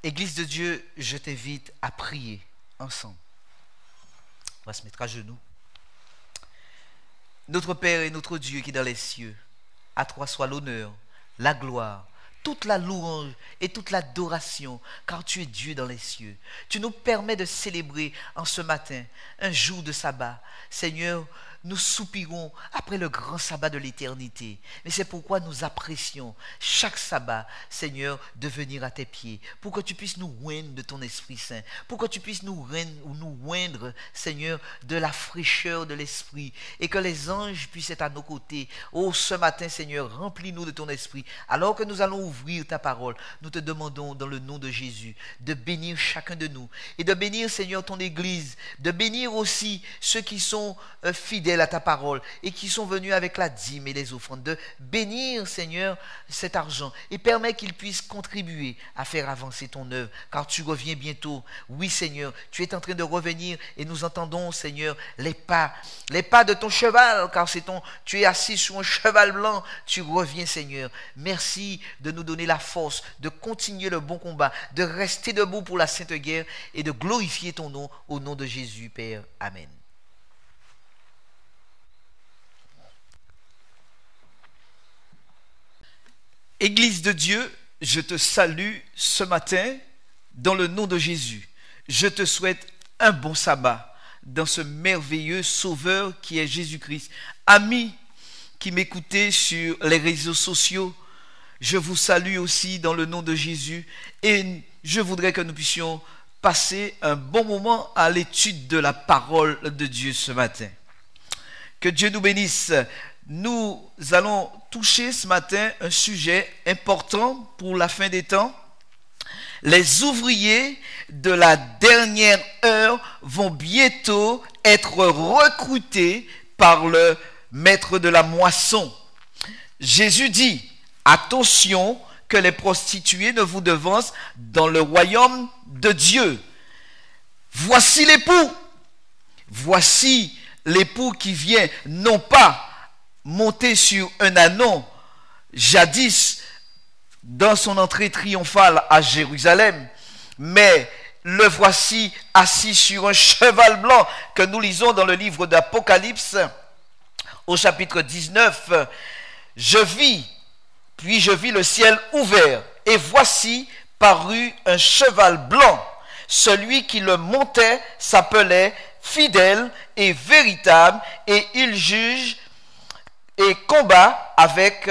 Église de Dieu, je t'invite à prier ensemble. On va se mettre à genoux. Notre Père et notre Dieu qui est dans les cieux, à toi soit l'honneur, la gloire, toute la louange et toute l'adoration, car tu es Dieu dans les cieux. Tu nous permets de célébrer en ce matin un jour de sabbat. Seigneur, nous soupirons après le grand sabbat de l'éternité. Mais c'est pourquoi nous apprécions chaque sabbat, Seigneur, de venir à tes pieds, pour que tu puisses nous oindre de ton Esprit Saint, pour que tu puisses nous oindre, Seigneur, de la fraîcheur de l'Esprit, et que les anges puissent être à nos côtés. Oh, ce matin, Seigneur, remplis-nous de ton Esprit. Alors que nous allons ouvrir ta parole, nous te demandons dans le nom de Jésus de bénir chacun de nous, et de bénir, Seigneur, ton Église, de bénir aussi ceux qui sont fidèles à ta parole et qui sont venus avec la dîme et les offrandes, de bénir, Seigneur, cet argent et permet qu'il puisse contribuer à faire avancer ton œuvre, car tu reviens bientôt. Oui, Seigneur, tu es en train de revenir et nous entendons, Seigneur, les pas de ton cheval, car tu es assis sur un cheval blanc. Tu reviens, Seigneur. Merci de nous donner la force de continuer le bon combat, de rester debout pour la sainte guerre et de glorifier ton nom au nom de Jésus, Père. Amen. Église de Dieu, je te salue ce matin dans le nom de Jésus. Je te souhaite un bon sabbat dans ce merveilleux sauveur qui est Jésus-Christ. Amis qui m'écoutez sur les réseaux sociaux, je vous salue aussi dans le nom de Jésus et je voudrais que nous puissions passer un bon moment à l'étude de la parole de Dieu ce matin. Que Dieu nous bénisse. Nous allons toucher ce matin un sujet important pour la fin des temps. Les ouvriers de la dernière heure vont bientôt être recrutés par le maître de la moisson. Jésus dit, attention que les prostituées ne vous devancent dans le royaume de Dieu. Voici l'époux. Voici l'époux qui vient non pas monté sur un ânon, jadis dans son entrée triomphale à Jérusalem, mais le voici assis sur un cheval blanc que nous lisons dans le livre d'Apocalypse au chapitre 19. Je vis le ciel ouvert et voici parut un cheval blanc. Celui qui le montait s'appelait fidèle et véritable et il juge et combat avec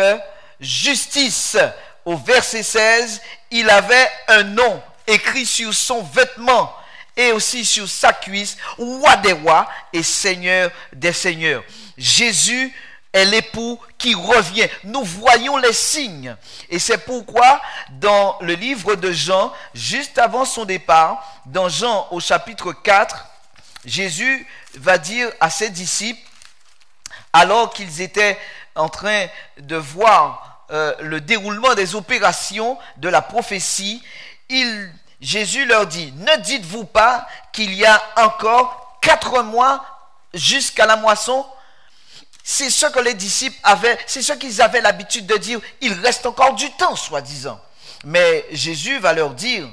justice. Au verset 16, il avait un nom écrit sur son vêtement et aussi sur sa cuisse, roi des rois et seigneur des seigneurs. Jésus est l'époux qui revient. Nous voyons les signes. Et c'est pourquoi dans le livre de Jean, juste avant son départ, dans Jean au chapitre 4, Jésus va dire à ses disciples, alors qu'ils étaient en train de voir le déroulement des opérations de la prophétie, Jésus leur dit, ne dites-vous pas qu'il y a encore 4 mois jusqu'à la moisson? C'est ce que les disciples avaient, c'est ce qu'ils avaient l'habitude de dire, il reste encore du temps, soi-disant. Mais Jésus va leur dire,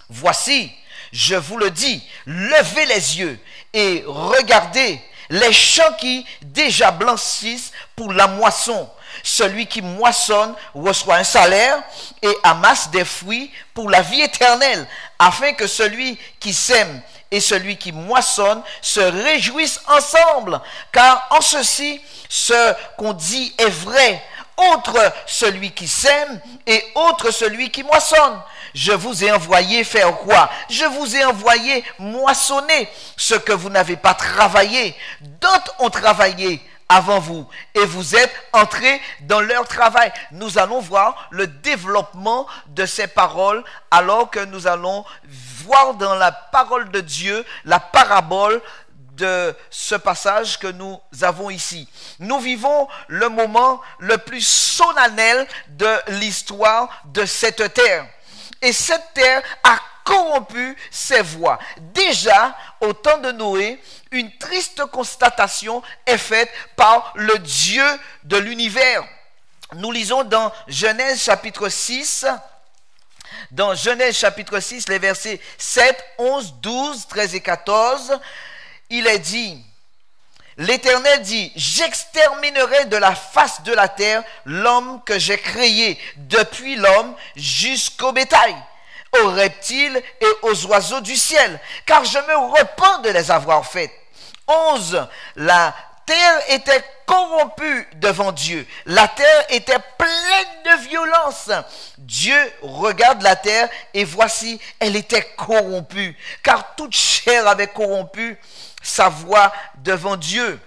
voici, je vous le dis, levez les yeux et regardez les champs qui déjà blanchissent pour la moisson. Celui qui moissonne reçoit un salaire et amasse des fruits pour la vie éternelle, afin que celui qui sème et celui qui moissonne se réjouissent ensemble. Car en ceci, ce qu'on dit est vrai. Autre celui qui sème et autre celui qui moissonne. Je vous ai envoyé faire quoi? Je vous ai envoyé moissonner ce que vous n'avez pas travaillé. D'autres ont travaillé avant vous et vous êtes entrés dans leur travail. Nous allons voir le développement de ces paroles alors que nous allons voir dans la parole de Dieu la parabole de ce passage que nous avons ici. Nous vivons le moment le plus solennel de l'histoire de cette terre. Et cette terre a corrompu ses voies. Déjà, au temps de Noé, une triste constatation est faite par le Dieu de l'univers. Nous lisons dans Genèse chapitre 6, Dans Genèse chapitre 6, les versets 7, 11, 12, 13 et 14, il est dit, l'Éternel dit, j'exterminerai de la face de la terre l'homme que j'ai créé, depuis l'homme jusqu'au bétail, aux reptiles et aux oiseaux du ciel, car je me repens de les avoir faites. 11. La terre était corrompue devant Dieu. La terre était pleine de violence. Dieu regarde la terre et voici, elle était corrompue, car toute chair avait corrompu sa voix devant Dieu.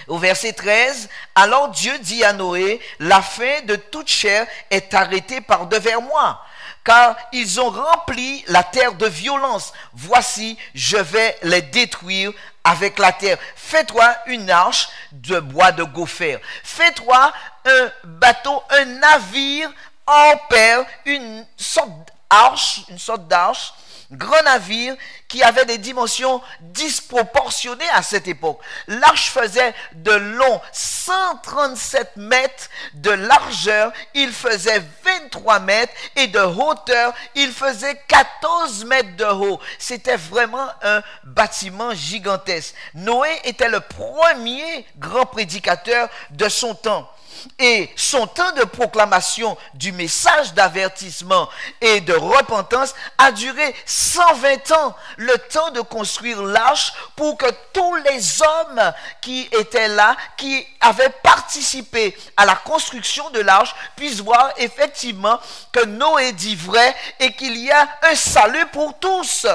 Au verset 13, alors Dieu dit à Noé, la fin de toute chair est arrêtée par devers moi, car ils ont rempli la terre de violence. Voici, je vais les détruire avec la terre. Fais-toi une arche de bois de gopher. Fais-toi un bateau, un navire en paire, une sorte d'arche, grand navire qui avait des dimensions disproportionnées à cette époque. L'arche faisait de long 137 mètres, de largeur il faisait 23 mètres et de hauteur il faisait 14 mètres de haut. C'était vraiment un bâtiment gigantesque. Noé était le premier grand prédicateur de son temps. Et son temps de proclamation du message d'avertissement et de repentance a duré 120 ans, le temps de construire l'arche pour que tous les hommes qui étaient là, qui avaient participé à la construction de l'arche, puissent voir effectivement que Noé dit vrai et qu'il y a un salut pour tous.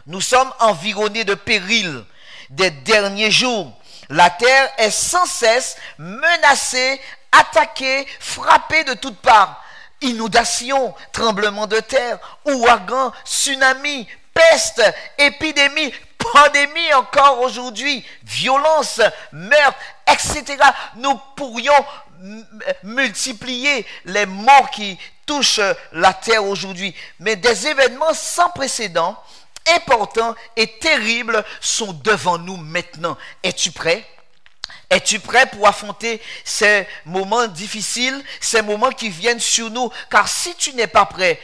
Nous sommes environnés de périls des derniers jours. La terre est sans cesse menacée, attaquée, frappée de toutes parts. Inondations, tremblements de terre, ouragans, tsunamis, peste, épidémie, pandémie encore aujourd'hui, violence, meurtre, etc. Nous pourrions multiplier les morts qui touchent la terre aujourd'hui. Mais des événements sans précédent, importants et terribles sont devant nous maintenant. Es-tu prêt? Es-tu prêt pour affronter ces moments difficiles, ces moments qui viennent sur nous? Car si tu n'es pas prêt,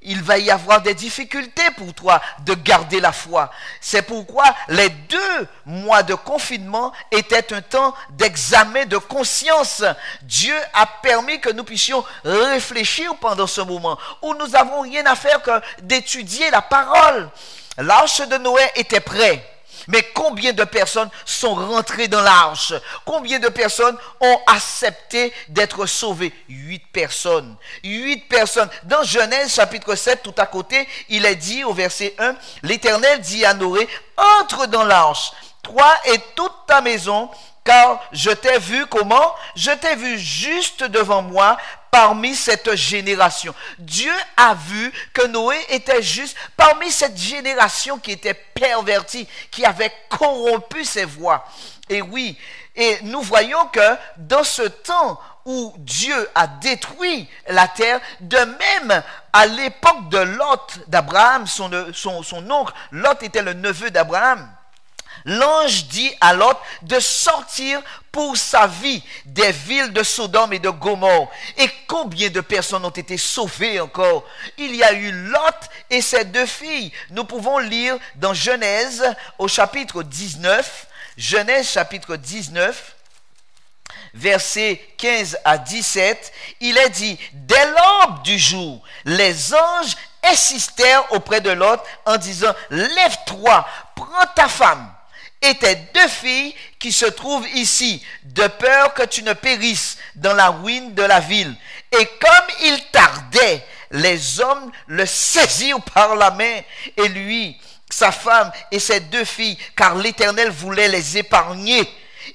il va y avoir des difficultés pour toi de garder la foi. C'est pourquoi les 2 mois de confinement étaient un temps d'examen de conscience. Dieu a permis que nous puissions réfléchir pendant ce moment où nous n'avons rien à faire que d'étudier la parole. L'arche de Noé était prête. Mais combien de personnes sont rentrées dans l'arche? Combien de personnes ont accepté d'être sauvées? 8 personnes. 8 personnes. Dans Genèse chapitre 7, tout à côté, il est dit au verset 1, l'Éternel dit à Noé, entre dans l'arche, toi et toute ta maison, car je t'ai vu comment? Je t'ai vu juste devant moi parmi cette génération. Dieu a vu que Noé était juste parmi cette génération qui était pervertie, qui avait corrompu ses voies. Et oui, et nous voyons que dans ce temps où Dieu a détruit la terre, de même à l'époque de Lot, d'Abraham, son oncle, Lot était le neveu d'Abraham. L'ange dit à Lot de sortir pour sa vie des villes de Sodome et de Gomorrhe. Et combien de personnes ont été sauvées encore? Il y a eu Lot et ses 2 filles. Nous pouvons lire dans Genèse au chapitre 19, Genèse chapitre 19, versets 15 à 17, il est dit, dès l'aube du jour, les anges insistèrent auprès de Lot en disant, lève-toi, prends ta femme et tes 2 filles qui se trouvent ici, de peur que tu ne périsses dans la ruine de la ville. Et comme il tardait, les hommes le saisirent par la main, et lui, sa femme et ses 2 filles, car l'Éternel voulait les épargner.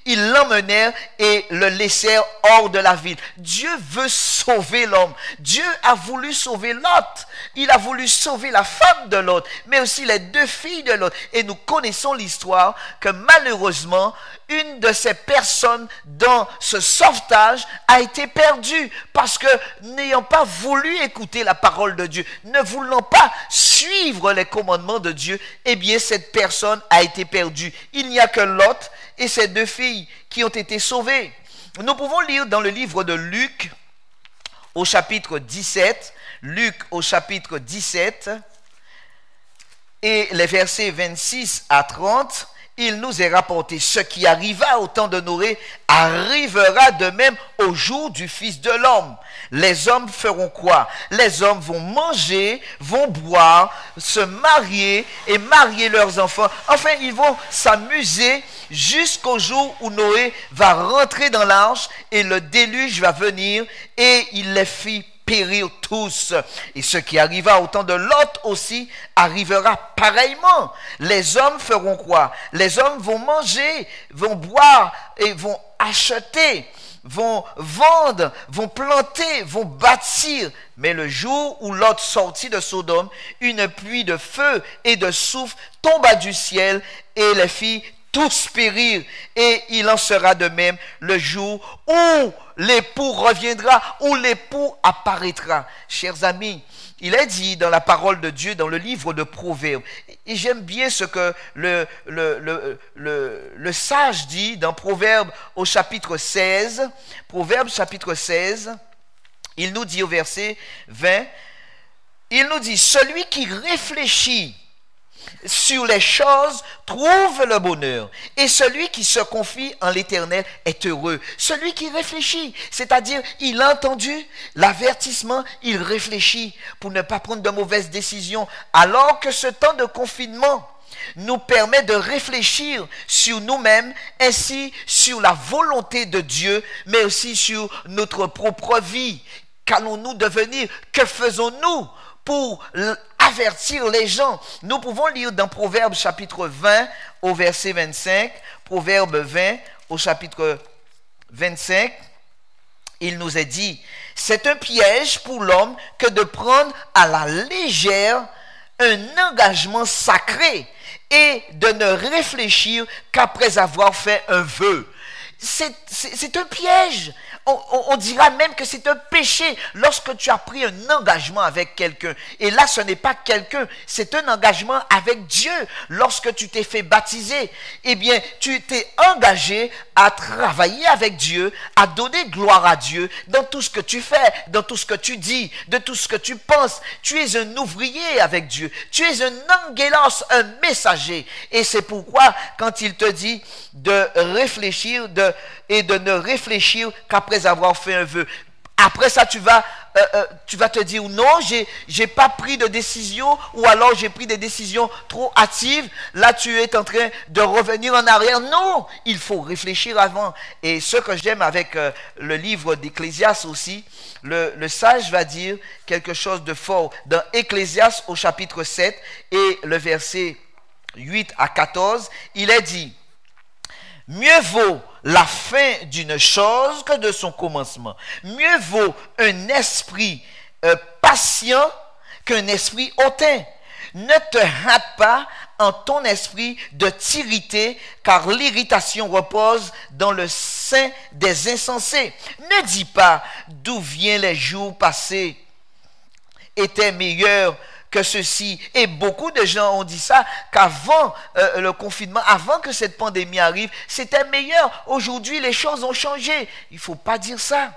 Ils l'emmenèrent et le laissèrent hors de la ville. Dieu veut sauver l'homme. Dieu a voulu sauver Lot. Il a voulu sauver la femme de Lot, mais aussi les 2 filles de Lot. Et nous connaissons l'histoire que malheureusement, une de ces personnes dans ce sauvetage a été perdue parce que n'ayant pas voulu écouter la parole de Dieu, ne voulant pas suivre les commandements de Dieu, eh bien cette personne a été perdue. Il n'y a que Lot et ses 2 filles qui ont été sauvées. Nous pouvons lire dans le livre de Luc, au chapitre 17, Luc au chapitre 17, et les versets 26 à 30, il nous est rapporté, ce qui arriva au temps de Noé arrivera de même au jour du Fils de l'homme. Les hommes feront quoi? Les hommes vont manger, vont boire, se marier et marier leurs enfants. Enfin, ils vont s'amuser jusqu'au jour où Noé va rentrer dans l'arche et le déluge va venir et il les fit périr tous. Et ce qui arriva au temps de Lot aussi arrivera pareillement. Les hommes feront quoi? Les hommes vont manger, vont boire et vont acheter, vont vendre, vont planter, vont bâtir. Mais le jour où Lot sortit de Sodome, une pluie de feu et de soufre tomba du ciel et les fit tous périr, et il en sera de même le jour où l'époux reviendra, où l'époux apparaîtra. Chers amis, il est dit dans la parole de Dieu, dans le livre de Proverbes, et j'aime bien ce que le sage dit dans Proverbes au chapitre 16, Proverbes chapitre 16, il nous dit au verset 20, il nous dit, celui qui réfléchit sur les choses trouve le bonheur, et celui qui se confie en l'Éternel est heureux. Celui qui réfléchit, c'est-à-dire il a entendu l'avertissement, il réfléchit pour ne pas prendre de mauvaises décisions, alors que ce temps de confinement nous permet de réfléchir sur nous-mêmes, ainsi sur la volonté de Dieu, mais aussi sur notre propre vie. Qu'allons-nous devenir? Que faisons-nous pour avertir les gens? Nous pouvons lire dans Proverbes chapitre 20 au verset 25, Proverbes 20 au chapitre 25, il nous est dit, c'est un piège pour l'homme que de prendre à la légère un engagement sacré et de ne réfléchir qu'après avoir fait un vœu. C'est un piège. On dira même que c'est un péché lorsque tu as pris un engagement avec quelqu'un. Et là, ce n'est pas quelqu'un, c'est un engagement avec Dieu. Lorsque tu t'es fait baptiser, eh bien, tu t'es engagé à travailler avec Dieu, à donner gloire à Dieu dans tout ce que tu fais, dans tout ce que tu dis, de tout ce que tu penses. Tu es un ouvrier avec Dieu. Tu es un angelos, un messager. Et c'est pourquoi, quand il te dit de réfléchir et de ne réfléchir qu'après avoir fait un vœu. Après ça, tu vas te dire non, j'ai pas pris de décision, ou alors j'ai pris des décisions trop hâtives. Là, tu es en train de revenir en arrière. Non, il faut réfléchir avant. Et ce que j'aime avec le livre d'Ecclésiaste aussi, le sage va dire quelque chose de fort. Dans Ecclésiaste au chapitre 7 et le verset 8 à 14, il est dit, mieux vaut la fin d'une chose que de son commencement. Mieux vaut un esprit patient qu'un esprit hautain. Ne te hâte pas en ton esprit de t'irriter, car l'irritation repose dans le sein des insensés. Ne dis pas d'où viennent les jours passés étaient meilleurs que ceci. Et beaucoup de gens ont dit ça, qu'avant le confinement, avant que cette pandémie arrive, c'était meilleur. Aujourd'hui, les choses ont changé. Il ne faut pas dire ça.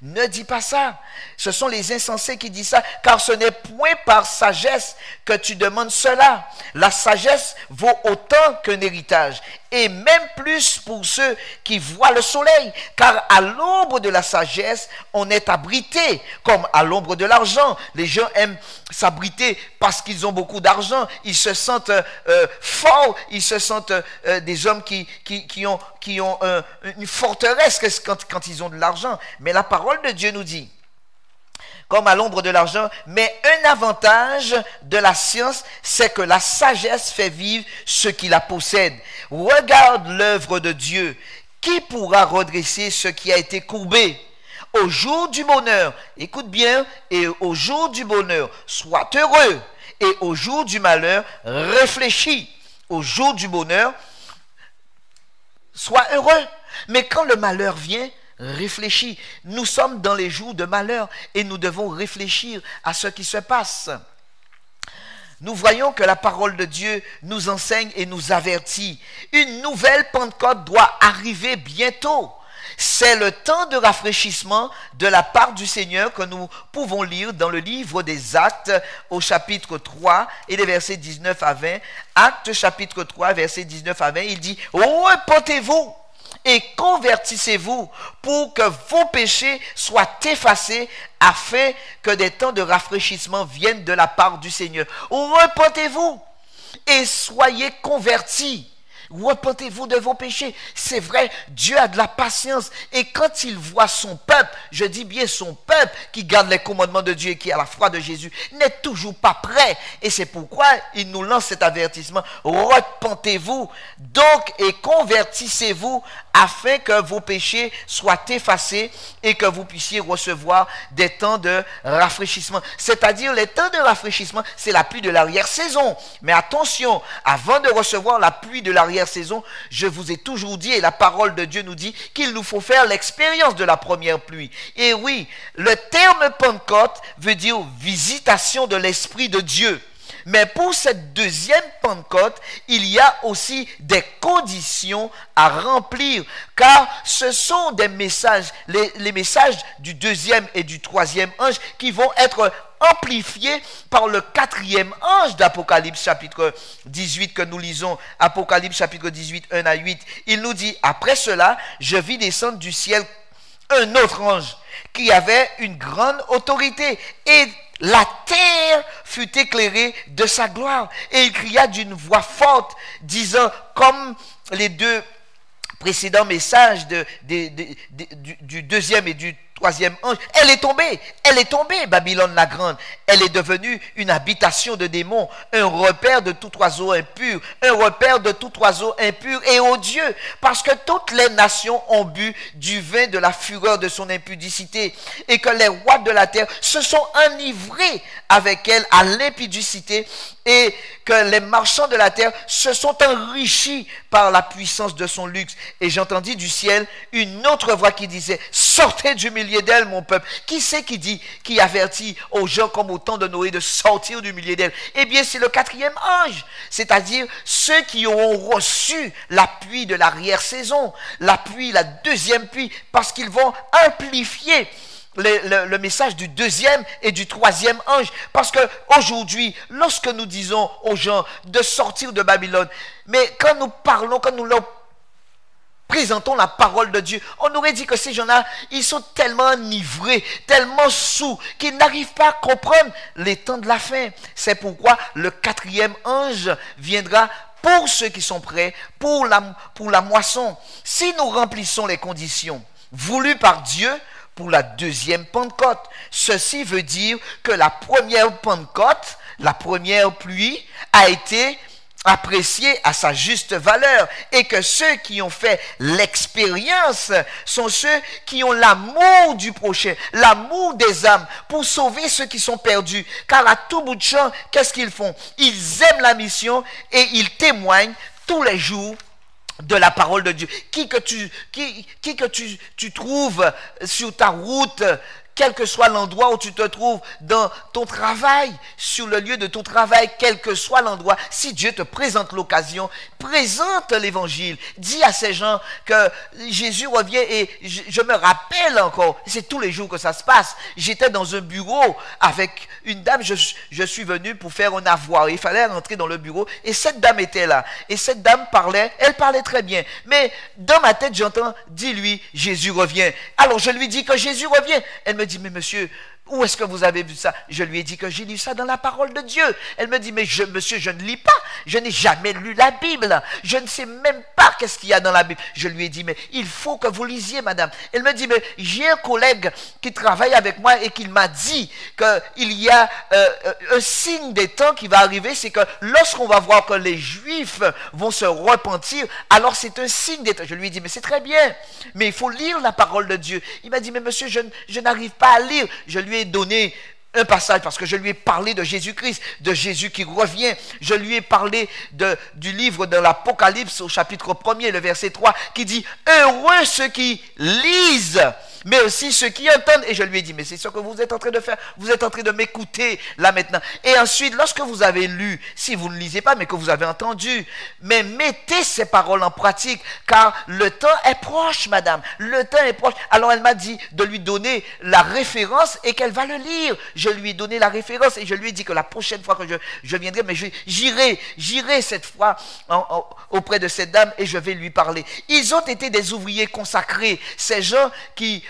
Ne dis pas ça. Ce sont les insensés qui disent ça, car ce n'est point par sagesse que tu demandes cela. La sagesse vaut autant qu'un héritage, et même plus pour ceux qui voient le soleil, car à l'ombre de la sagesse, on est abrité, comme à l'ombre de l'argent. Les gens aiment s'abriter parce qu'ils ont beaucoup d'argent, ils se sentent forts, ils se sentent des hommes qui ont une forteresse quand ils ont de l'argent. Mais la parole de Dieu nous dit, comme à l'ombre de l'argent, mais un avantage de la science, c'est que la sagesse fait vivre ceux qui la possèdent. Regarde l'œuvre de Dieu. Qui pourra redresser ce qui a été courbé? Au jour du bonheur, écoute bien, et au jour du bonheur, sois heureux, et au jour du malheur, réfléchis. Au jour du bonheur, sois heureux. Mais quand le malheur vient, réfléchis. Nous sommes dans les jours de malheur et nous devons réfléchir à ce qui se passe. Nous voyons que la parole de Dieu nous enseigne et nous avertit. Une nouvelle Pentecôte doit arriver bientôt. C'est le temps de rafraîchissement de la part du Seigneur que nous pouvons lire dans le livre des Actes au chapitre 3 et les versets 19 à 20. Actes chapitre 3, versets 19 à 20, il dit « Repentez-vous et convertissez-vous pour que vos péchés soient effacés afin que des temps de rafraîchissement viennent de la part du Seigneur. Repentez-vous et soyez convertis. Repentez-vous de vos péchés. » C'est vrai, Dieu a de la patience. Et quand il voit son peuple, je dis bien son peuple, qui garde les commandements de Dieu et qui a la foi de Jésus, n'est toujours pas prêt. Et c'est pourquoi il nous lance cet avertissement. Repentez-vous donc et convertissez-vous afin que vos péchés soient effacés et que vous puissiez recevoir des temps de rafraîchissement. C'est-à-dire, les temps de rafraîchissement, c'est la pluie de l'arrière-saison. Mais attention, avant de recevoir la pluie de l'arrière-saison, je vous ai toujours dit, et la parole de Dieu nous dit, qu'il nous faut faire l'expérience de la première pluie. Et oui, le terme Pentecôte veut dire visitation de l'Esprit de Dieu. Mais pour cette deuxième Pentecôte, il y a aussi des conditions à remplir, car ce sont des messages, les messages du deuxième et du troisième ange qui vont être amplifiés par le quatrième ange d'Apocalypse chapitre 18 que nous lisons, Apocalypse chapitre 18, 1 à 8. Il nous dit, après cela, je vis descendre du ciel un autre ange qui avait une grande autorité et la terre fut éclairée de sa gloire. Et il cria d'une voix forte, disant, comme les deux précédents messages du deuxième et du troisième ange, elle est tombée, Babylone la grande. Elle est devenue une habitation de démons, un repère de tout oiseau impur, et odieux, parce que toutes les nations ont bu du vin de la fureur de son impudicité, et que les rois de la terre se sont enivrés avec elle à l'impudicité, et que les marchands de la terre se sont enrichis par la puissance de son luxe. Et j'entendis du ciel une autre voix qui disait, sortez du milieu d'elle, mon peuple. Qui c'est qui avertit aux gens comme au temps de Noé de sortir du milieu d'elle? Eh bien, c'est le quatrième ange, c'est-à-dire ceux qui auront reçu la pluie de l'arrière-saison, la deuxième pluie, parce qu'ils vont amplifier le message du deuxième et du troisième ange. Parce que aujourd'hui, lorsque nous disons aux gens de sortir de Babylone, mais quand nous leur présentons la parole de Dieu, on aurait dit que ces gens-là, ils sont tellement enivrés, tellement saouls, qu'ils n'arrivent pas à comprendre les temps de la fin. C'est pourquoi le quatrième ange viendra pour ceux qui sont prêts, pour la moisson. Si nous remplissons les conditions voulues par Dieu pour la deuxième Pentecôte, ceci veut dire que la première Pentecôte, la première pluie, a été apprécié à sa juste valeur, et que ceux qui ont fait l'expérience sont ceux qui ont l'amour du prochain, l'amour des âmes, pour sauver ceux qui sont perdus. Car à tout bout de champ, qu'est-ce qu'ils font? Ils aiment la mission et ils témoignent tous les jours de la parole de Dieu. Qui que tu trouves sur ta route, quel que soit l'endroit où tu te trouves, dans ton travail, sur le lieu de ton travail, quel que soit l'endroit, si Dieu te présente l'occasion, présente l'évangile, dis à ces gens que Jésus revient. Et je me rappelle encore, c'est tous les jours que ça se passe, j'étais dans un bureau avec une dame, je suis venu pour faire un avoir, il fallait rentrer dans le bureau, et cette dame était là, et cette dame elle parlait très bien, mais dans ma tête j'entends, dis-lui, Jésus revient. Alors je lui dis que Jésus revient. Elle me dit, mais monsieur, où est-ce que vous avez vu ça? Je lui ai dit que j'ai lu ça dans la parole de Dieu. Elle me dit, mais monsieur, je ne lis pas. Je n'ai jamais lu la Bible. Je ne sais même pas qu'est-ce qu'il y a dans la Bible. Je lui ai dit, mais il faut que vous lisiez, madame. Elle me dit, mais j'ai un collègue qui travaille avec moi et qui m'a dit qu'il y a un signe des temps qui va arriver, c'est que lorsqu'on va voir que les Juifs vont se repentir, alors c'est un signe des temps. Je lui ai dit, mais c'est très bien, mais il faut lire la parole de Dieu. Il m'a dit, mais monsieur, je n'arrive pas à lire. Je lui ai donné un passage parce que je lui ai parlé de Jésus-Christ, de Jésus qui revient. Je lui ai parlé du livre de l'Apocalypse au chapitre 1er, le verset 3, qui dit « Heureux ceux qui lisent mais aussi ceux qui entendent. Et je lui ai dit, mais c'est ce que vous êtes en train de faire, vous êtes en train de m'écouter là maintenant. Et ensuite, lorsque vous avez lu, si vous ne lisez pas, mais que vous avez entendu, mais mettez ces paroles en pratique, car le temps est proche, madame, le temps est proche. Alors elle m'a dit de lui donner la référence et qu'elle va le lire. Je lui ai donné la référence et je lui ai dit que la prochaine fois que je viendrai, mais j'irai cette fois auprès de cette dame et je vais lui parler. Ils ont été des ouvriers consacrés, ces gens qui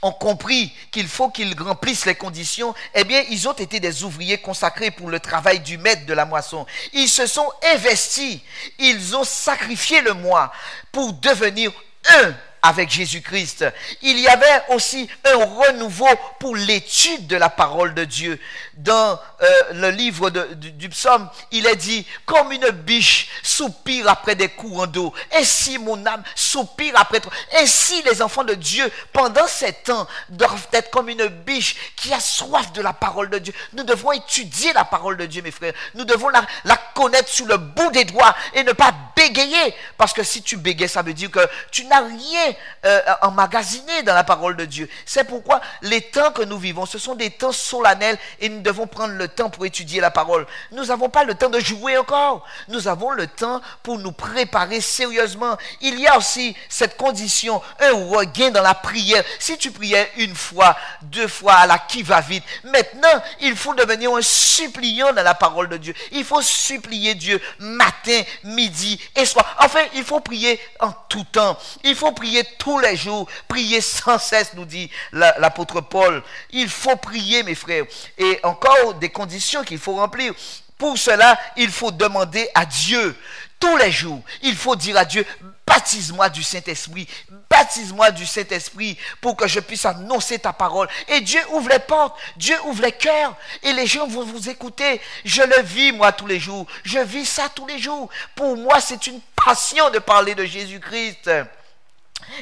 ont compris qu'il faut qu'ils remplissent les conditions. Eh bien, ils ont été des ouvriers consacrés pour le travail du maître de la moisson. Ils se sont investis, ils ont sacrifié le moi pour devenir un avec Jésus-Christ. Il y avait aussi un renouveau pour l'étude de la parole de Dieu. Dans le livre du psaume, il est dit, comme une biche soupire après des courants d'eau, ainsi mon âme soupire après toi. Ainsi les enfants de Dieu, pendant ces temps, doivent être comme une biche qui a soif de la parole de Dieu. Nous devons étudier la parole de Dieu, mes frères. Nous devons la connaître sur le bout des doigts et ne pas bégayer. Parce que si tu bégayes, ça veut dire que tu n'as rien emmagasiné dans la parole de Dieu. C'est pourquoi les temps que nous vivons, ce sont des temps solennels et nous devons prendre le temps pour étudier la parole. Nous n'avons pas le temps de jouer encore. Nous avons le temps pour nous préparer sérieusement. Il y a aussi cette condition, un regain dans la prière. Si tu priais une fois, deux fois à la qui-va-vite, maintenant, il faut devenir un suppliant dans la parole de Dieu. Il faut supplier Dieu matin, midi et soir. Enfin, il faut prier en tout temps. Il faut prier tous les jours. Prier sans cesse, nous dit l'apôtre Paul. Il faut prier, mes frères. Et encore des conditions qu'il faut remplir. Pour cela, il faut demander à Dieu. Tous les jours, il faut dire à Dieu, baptise-moi du Saint-Esprit, baptise-moi du Saint-Esprit pour que je puisse annoncer ta parole. Et Dieu ouvre les portes, Dieu ouvre les cœurs et les gens vont vous écouter. Je le vis moi tous les jours, je vis ça tous les jours. Pour moi, c'est une passion de parler de Jésus-Christ.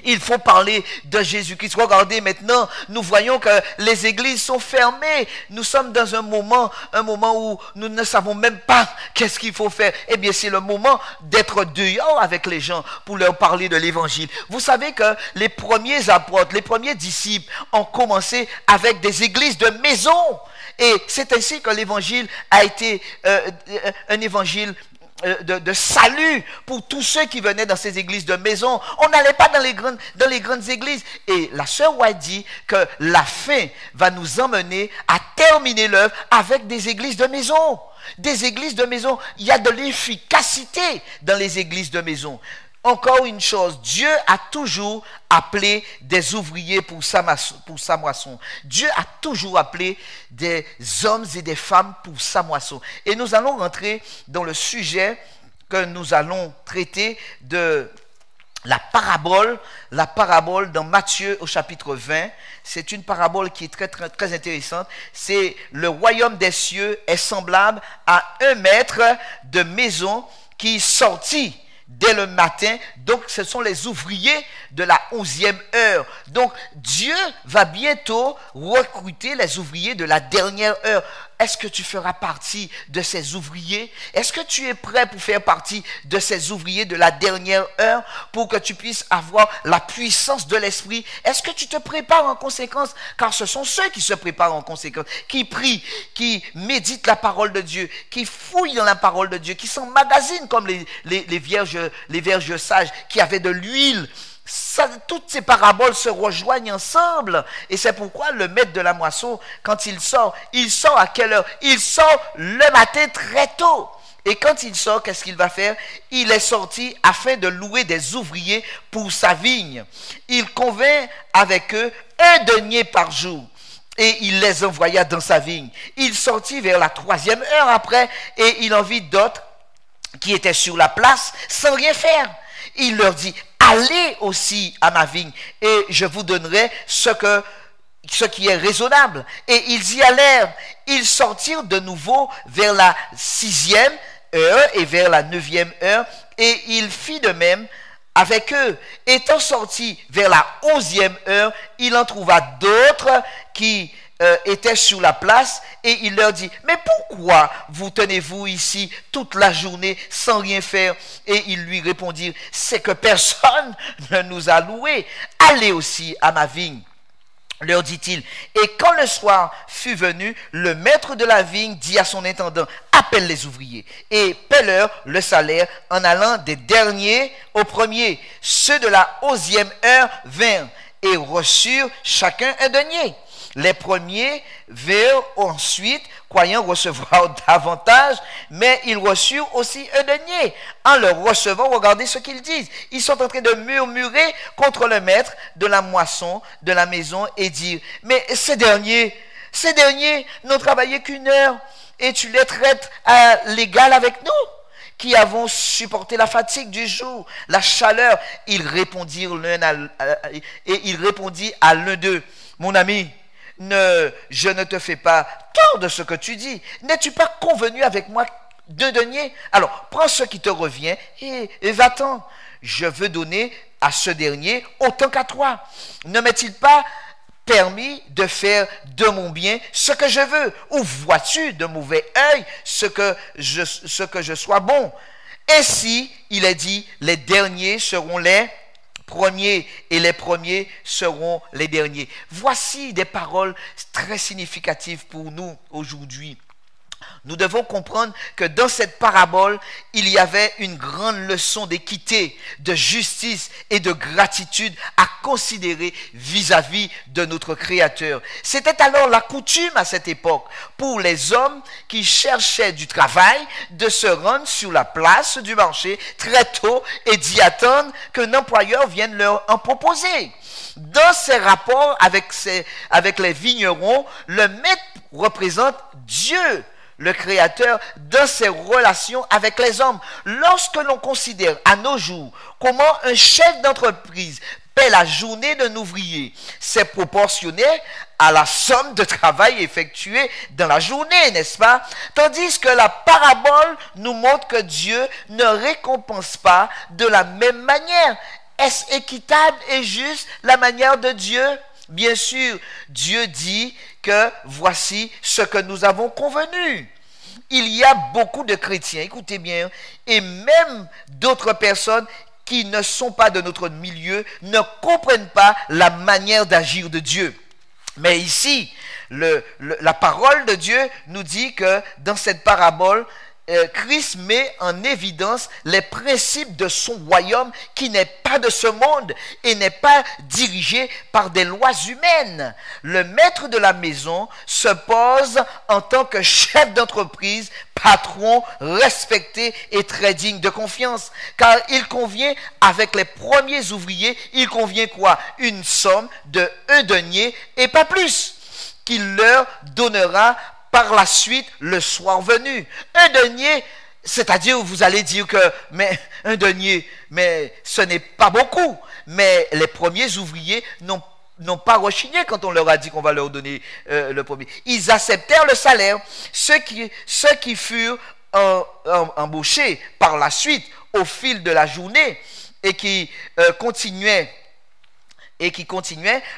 Il faut parler de Jésus-Christ. Regardez maintenant, nous voyons que les églises sont fermées. Nous sommes dans un moment où nous ne savons même pas qu'est-ce qu'il faut faire. Eh bien, c'est le moment d'être dehors avec les gens pour leur parler de l'évangile. Vous savez que les premiers apôtres, les premiers disciples ont commencé avec des églises de maison. Et c'est ainsi que l'évangile a été un évangile de salut pour tous ceux qui venaient dans ces églises de maison. On n'allait pas dans les grandes églises. Et la sœur White dit que la fin va nous emmener à terminer l'œuvre avec des églises de maison. Des églises de maison. Il y a de l'efficacité dans les églises de maison. Encore une chose, Dieu a toujours appelé des ouvriers pour sa moisson. Dieu a toujours appelé des hommes et des femmes pour sa moisson. Et nous allons rentrer dans le sujet que nous allons traiter de la parabole dans Matthieu au chapitre 20. C'est une parabole qui est très, très, très intéressante. C'est le royaume des cieux est semblable à un maître de maison qui sortit dès le matin. Donc ce sont les ouvriers de la 11e heure. Donc Dieu va bientôt recruter les ouvriers de la dernière heure. Est-ce que tu feras partie de ces ouvriers? Est-ce que tu es prêt pour faire partie de ces ouvriers de la dernière heure pour que tu puisses avoir la puissance de l'esprit? Est-ce que tu te prépares en conséquence? Car ce sont ceux qui se préparent en conséquence, qui prient, qui méditent la parole de Dieu, qui fouillent dans la parole de Dieu, qui s'emmagasinent comme les vierges sages qui avaient de l'huile. Toutes ces paraboles se rejoignent ensemble. Et c'est pourquoi le maître de la moisson, quand il sort à quelle heure? Il sort le matin très tôt. Et quand il sort, qu'est-ce qu'il va faire? Il est sorti afin de louer des ouvriers pour sa vigne. Il convint avec eux 1 denier par jour. Et il les envoya dans sa vigne. Il sortit vers la 3e heure après, et il en vit d'autres qui étaient sur la place sans rien faire. Il leur dit, allez aussi à ma vigne et je vous donnerai ce qui est raisonnable. Et ils y allèrent. Ils sortirent de nouveau vers la 6e heure et vers la 9e heure et il fit de même avec eux. Étant sorti vers la 11e heure, il en trouva d'autres qui étaient sur la place et il leur dit, mais pourquoi vous tenez-vous ici toute la journée sans rien faire? Et ils lui répondirent, c'est que personne ne nous a loués. Allez aussi à ma vigne, leur dit-il. Et quand le soir fut venu, le maître de la vigne dit à son intendant, appelle les ouvriers et paie-leur le salaire en allant des derniers aux premiers. Ceux de la 11e heure vinrent et reçurent chacun un denier. Les premiers vinrent ensuite, croyant recevoir davantage, mais ils reçurent aussi un denier. En le recevant, regardez ce qu'ils disent. Ils sont en train de murmurer contre le maître de la moisson de la maison et dire, mais ces derniers n'ont travaillé qu'une heure et tu les traites à l'égal avec nous, qui avons supporté la fatigue du jour, la chaleur. Ils répondirent il répondit à l'un d'eux, mon ami, je ne te fais pas tort de ce que tu dis. N'es-tu pas convenu avec moi 2 deniers? Alors, prends ce qui te revient et va-t'en. Je veux donner à ce dernier autant qu'à toi. Ne m'est-il pas permis de faire de mon bien ce que je veux? Ou vois-tu de mauvais œil ce que je sois bon? Ainsi, il est dit, les derniers seront les premiers et les premiers seront les derniers. Voici des paroles très significatives pour nous aujourd'hui. Nous devons comprendre que dans cette parabole, il y avait une grande leçon d'équité, de justice et de gratitude à considérer vis-à-vis de notre Créateur. C'était alors la coutume à cette époque pour les hommes qui cherchaient du travail de se rendre sur la place du marché très tôt et d'y attendre qu'un employeur vienne leur en proposer. Dans ses rapports avec les vignerons, le maître représente Dieu, le Créateur, dans ses relations avec les hommes. Lorsque l'on considère à nos jours comment un chef d'entreprise paie la journée d'un ouvrier, c'est proportionné à la somme de travail effectuée dans la journée, n'est-ce pas? Tandis que la parabole nous montre que Dieu ne récompense pas de la même manière. Est-ce équitable et juste la manière de Dieu? Bien sûr, Dieu dit que voici ce que nous avons convenu. Il y a beaucoup de chrétiens, écoutez bien, et même d'autres personnes qui ne sont pas de notre milieu, ne comprennent pas la manière d'agir de Dieu. Mais ici, la parole de Dieu nous dit que dans cette parabole, Christ met en évidence les principes de son royaume qui n'est pas de ce monde et n'est pas dirigé par des lois humaines. Le maître de la maison se pose en tant que chef d'entreprise, patron respecté et très digne de confiance, car il convient avec les premiers ouvriers, il convient quoi? Une somme de 1 denier et pas plus, qu'il leur donnera par la suite, le soir venu. 1 denier, c'est-à-dire vous allez dire que, mais 1 denier, mais ce n'est pas beaucoup. Mais les premiers ouvriers n'ont pas rechigné quand on leur a dit qu'on va leur donner le premier. Ils acceptèrent le salaire. Ceux qui furent embauchés par la suite au fil de la journée et qui continuaient,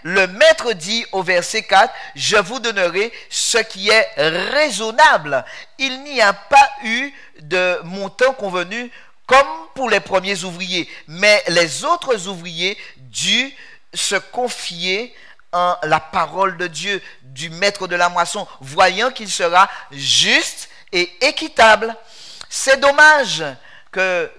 le maître dit au verset 4, « Je vous donnerai ce qui est raisonnable. » Il n'y a pas eu de montant convenu comme pour les premiers ouvriers, mais les autres ouvriers durent se confier en la parole de Dieu, du maître de la moisson, voyant qu'il sera juste et équitable. C'est dommage que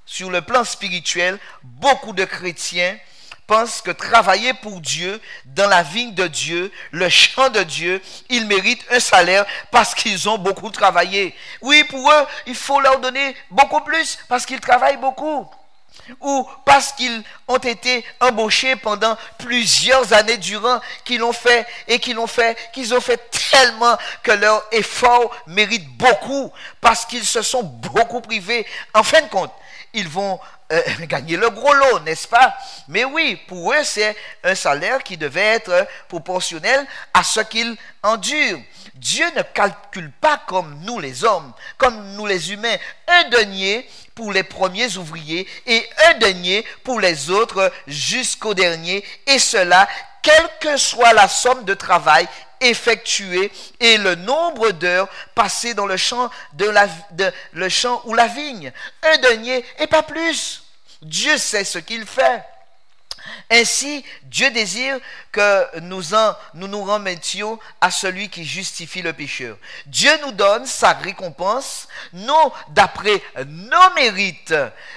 sur le plan spirituel, beaucoup de chrétiens pensent que travailler pour Dieu, dans la vigne de Dieu, le champ de Dieu, ils méritent un salaire parce qu'ils ont beaucoup travaillé. Oui, pour eux, il faut leur donner beaucoup plus parce qu'ils travaillent beaucoup. Ou parce qu'ils ont été embauchés pendant plusieurs années durant, qu'ils ont fait tellement que leur effort mérite beaucoup parce qu'ils se sont beaucoup privés. En fin de compte, ils vont gagner le gros lot, n'est-ce pas? Mais oui, pour eux, c'est un salaire qui devait être proportionnel à ce qu'ils endurent. Dieu ne calcule pas comme nous les hommes, comme nous les humains. 1 denier pour les premiers ouvriers et 1 denier pour les autres jusqu'au dernier, et cela quelle que soit la somme de travail effectué et le nombre d'heures passées dans le champ, le champ ou la vigne. Un denier et pas plus. Dieu sait ce qu'il fait. Ainsi, Dieu désire que nous nous remettions à celui qui justifie le pécheur. Dieu nous donne sa récompense, non d'après nos mérites,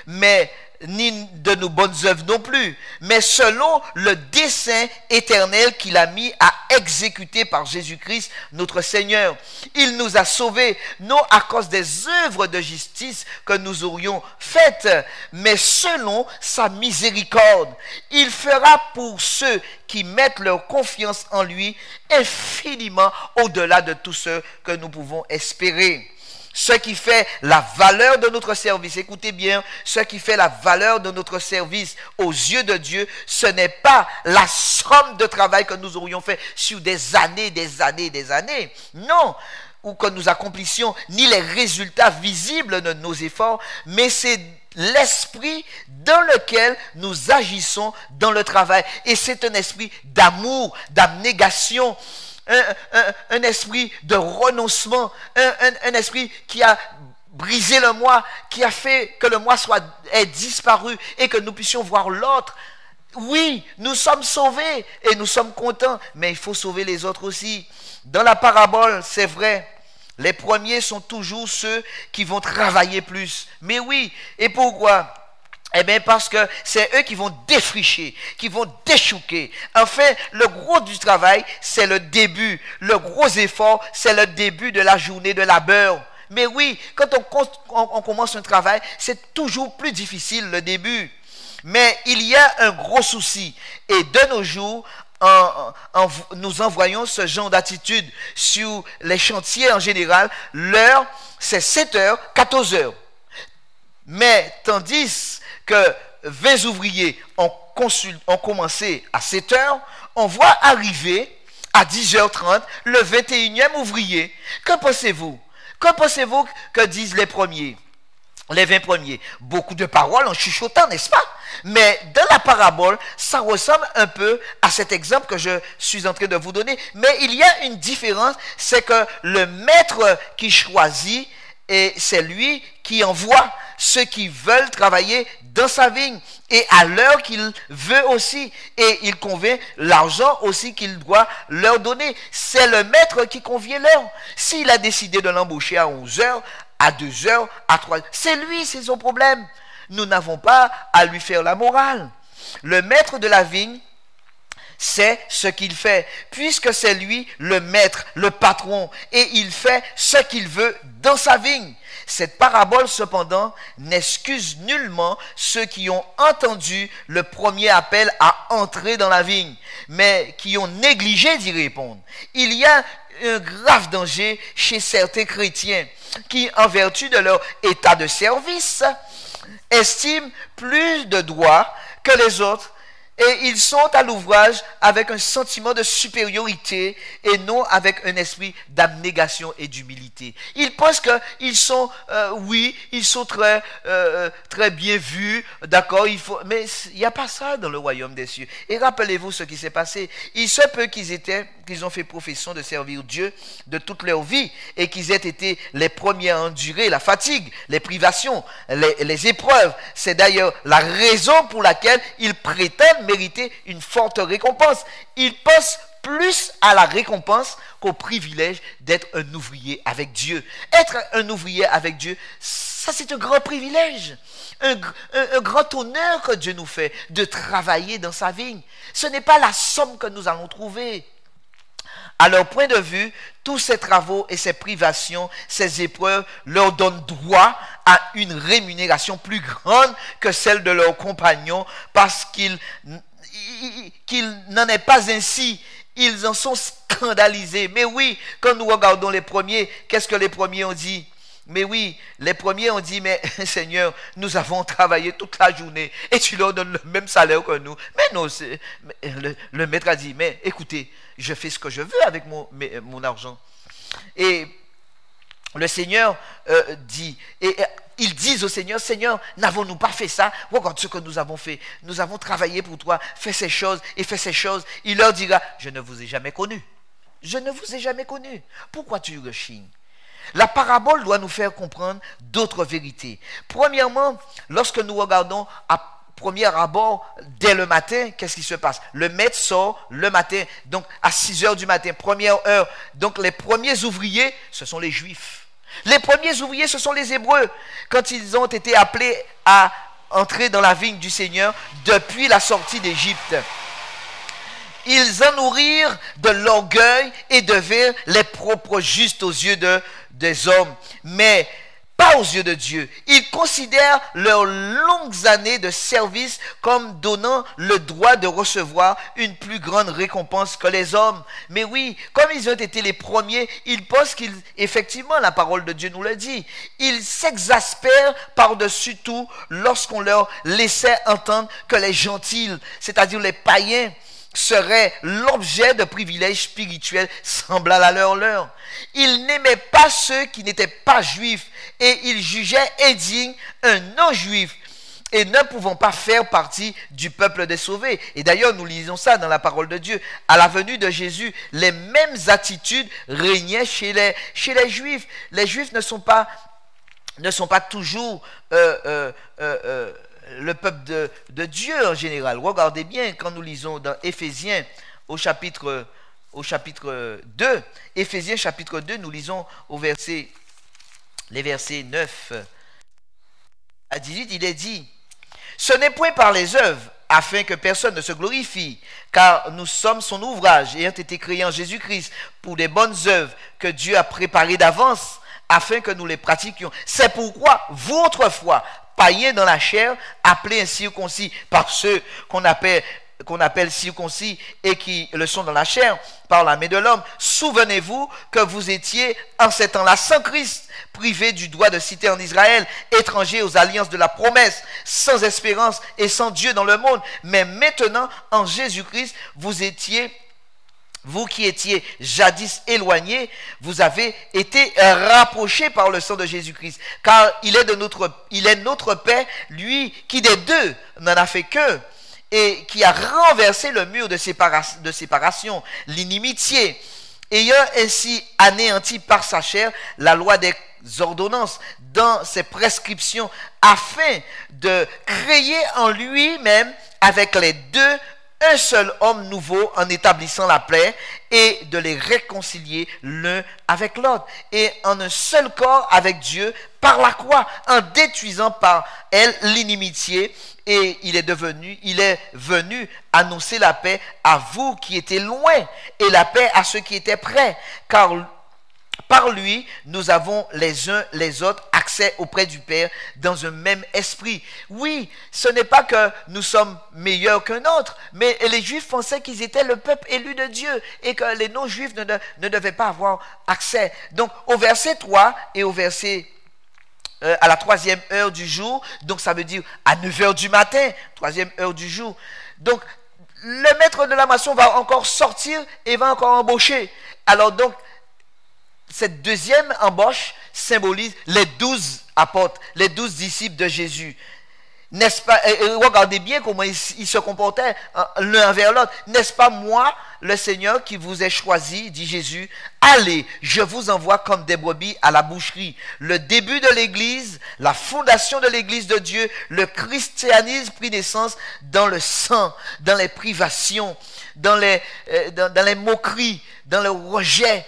mais ni de nos bonnes œuvres non plus, mais selon le dessein éternel qu'il a mis à exécuter par Jésus-Christ, notre Seigneur. Il nous a sauvés, non à cause des œuvres de justice que nous aurions faites, mais selon sa miséricorde. Il fera pour ceux qui mettent leur confiance en lui infiniment au-delà de tout ce que nous pouvons espérer. Ce qui fait la valeur de notre service, écoutez bien, ce qui fait la valeur de notre service aux yeux de Dieu, ce n'est pas la somme de travail que nous aurions fait sur des années, non, ou que nous accomplissions, ni les résultats visibles de nos efforts, mais c'est l'esprit dans lequel nous agissons dans le travail. Et c'est un esprit d'amour, d'abnégation, un esprit de renoncement, un esprit qui a brisé le moi, qui a fait que le moi ait disparu et que nous puissions voir l'autre. Oui, nous sommes sauvés et nous sommes contents, mais il faut sauver les autres aussi. Dans la parabole, c'est vrai, les premiers sont toujours ceux qui vont travailler plus. Mais oui, et pourquoi ? Eh bien, parce que c'est eux qui vont défricher, qui vont déchouquer. Enfin, le gros du travail, c'est le début. Le gros effort, c'est le début de la journée de labeur. Mais oui, quand on commence un travail, c'est toujours plus difficile le début. Mais il y a un gros souci. Et de nos jours, nous envoyons ce genre d'attitude sur les chantiers en général. L'heure, c'est 7h, 14h. Mais tandis que 20 ouvriers ont commencé à 7 heures, on voit arriver à 10h30 le 21e ouvrier. Que pensez-vous? Que pensez-vous que disent les premiers? Les 20 premiers? Beaucoup de paroles en chuchotant, n'est-ce pas? Mais dans la parabole, ça ressemble un peu à cet exemple que je suis en train de vous donner. Mais il y a une différence, c'est que le maître qui choisit, et c'est lui qui envoie ceux qui veulent travailler dans sa vigne et à l'heure qu'il veut aussi, et il convient l'argent aussi qu'il doit leur donner. C'est le maître qui convient l'heure. S'il a décidé de l'embaucher à 11h, à 2h, à 3h, c'est lui, c'est son problème. Nous n'avons pas à lui faire la morale. Le maître de la vigne sait ce qu'il fait, puisque c'est lui le maître, le patron, et il fait ce qu'il veut dans sa vigne. Cette parabole, cependant, n'excuse nullement ceux qui ont entendu le premier appel à entrer dans la vigne, mais qui ont négligé d'y répondre. Il y a un grave danger chez certains chrétiens qui, en vertu de leur état de service, estiment plus de droits que les autres, et ils sont à l'ouvrage avec un sentiment de supériorité et non avec un esprit d'abnégation et d'humilité. Ils pensent qu'ils sont, oui, ils sont très bien vus, d'accord, mais il n'y a pas ça dans le royaume des cieux. Et rappelez-vous ce qui s'est passé. Il se peut qu'ils ont fait profession de servir Dieu de toute leur vie et qu'ils aient été les premiers à endurer la fatigue, les privations, les épreuves. C'est d'ailleurs la raison pour laquelle ils prétendent mériter une forte récompense. Ils pensent plus à la récompense qu'au privilège d'être un ouvrier avec Dieu. Être un ouvrier avec Dieu, ça c'est un grand privilège, un grand honneur que Dieu nous fait de travailler dans sa vigne. Ce n'est pas la somme que nous allons trouver. À leur point de vue, tous ces travaux et ces privations, ces épreuves leur donnent droit à une rémunération plus grande que celle de leurs compagnons parce qu'il n'en est pas ainsi. Ils en sont scandalisés. Mais oui, quand nous regardons les premiers, qu'est-ce que les premiers ont dit? Mais oui, les premiers ont dit, mais Seigneur, nous avons travaillé toute la journée et tu leur donnes le même salaire que nous. Mais non, le maître a dit, mais écoutez, je fais ce que je veux avec mon argent. Et le Seigneur dit, et ils disent au Seigneur, Seigneur, n'avons-nous pas fait ça? Regarde ce que nous avons fait. Nous avons travaillé pour toi, fait ces choses et fait ces choses. Il leur dira, je ne vous ai jamais connu. Je ne vous ai jamais connu. Pourquoi tu rechignes? La parabole doit nous faire comprendre d'autres vérités. Premièrement, lorsque nous regardons à premier abord, dès le matin, qu'est-ce qui se passe? Le maître sort le matin, donc à 6 heures du matin, première heure. Donc les premiers ouvriers, ce sont les Juifs. Les premiers ouvriers, ce sont les Hébreux. Quand ils ont été appelés à entrer dans la vigne du Seigneur depuis la sortie d'Égypte, ils en nourrirent de l'orgueil et devinrent les propres justes aux yeux des hommes, mais pas aux yeux de Dieu. Ils considèrent leurs longues années de service comme donnant le droit de recevoir une plus grande récompense que les hommes. Mais oui, comme ils ont été les premiers, ils pensent effectivement, la parole de Dieu nous le dit, ils s'exaspèrent par-dessus tout lorsqu'on leur laissait entendre que les gentils, c'est-à-dire les païens, seraient l'objet de privilèges spirituels semblables à leur. Ils n'aimaient pas ceux qui n'étaient pas juifs et ils jugeaient indigne un non-juif et ne pouvant pas faire partie du peuple des sauvés. Et d'ailleurs, nous lisons ça dans la parole de Dieu. À la venue de Jésus, les mêmes attitudes régnaient chez les juifs. Les juifs ne sont pas toujours le peuple de Dieu en général. Regardez bien quand nous lisons dans Éphésiens au chapitre 2, Éphésiens chapitre 2, nous lisons les versets 9 à 18, il est dit, ce n'est point par les œuvres, afin que personne ne se glorifie, car nous sommes son ouvrage, ayant été créés en Jésus-Christ, pour des bonnes œuvres que Dieu a préparées d'avance, afin que nous les pratiquions. C'est pourquoi, vous autrefois, païens dans la chair, appelés incirconcis par ceux qu'on appelle circoncis et qui le sont dans la chair, par la main de l'homme, souvenez-vous que vous étiez en ces temps-là sans Christ, privés du droit de cité en Israël, étrangers aux alliances de la promesse, sans espérance et sans Dieu dans le monde. Mais maintenant, en Jésus-Christ, vous qui étiez jadis éloignés, vous avez été rapprochés par le sang de Jésus-Christ. Car il est notre Père, lui qui des deux n'en a fait qu'un, et qui a renversé le mur de séparation, l'inimitié, ayant ainsi anéanti par sa chair la loi des ordonnances dans ses prescriptions, afin de créer en lui-même avec les deux un seul homme nouveau en établissant la paix et de les réconcilier l'un avec l'autre et en un seul corps avec Dieu par la croix, en détruisant par elle l'inimitié, et il est venu annoncer la paix à vous qui étiez loin et la paix à ceux qui étaient près, car par lui, nous avons les uns les autres accès auprès du Père dans un même esprit. Oui, ce n'est pas que nous sommes meilleurs qu'un autre, mais les Juifs pensaient qu'ils étaient le peuple élu de Dieu et que les non-Juifs ne devaient pas avoir accès. Donc, au verset 3 et au verset à la 3e heure du jour, donc ça veut dire à 9 heures du matin, 3e heure du jour. Donc, le maître de la maçon va encore sortir et va encore embaucher. Alors donc, cette deuxième embauche symbolise les 12 apôtres, les 12 disciples de Jésus. N'est-ce pas? Regardez bien comment ils se comportaient l'un envers l'autre. N'est-ce pas moi, le Seigneur, qui vous ai choisi, dit Jésus? Allez, je vous envoie comme des brebis à la boucherie. Le début de l'Église, la fondation de l'Église de Dieu, le christianisme prit naissance dans le sang, dans les privations, dans les moqueries, dans le rejet.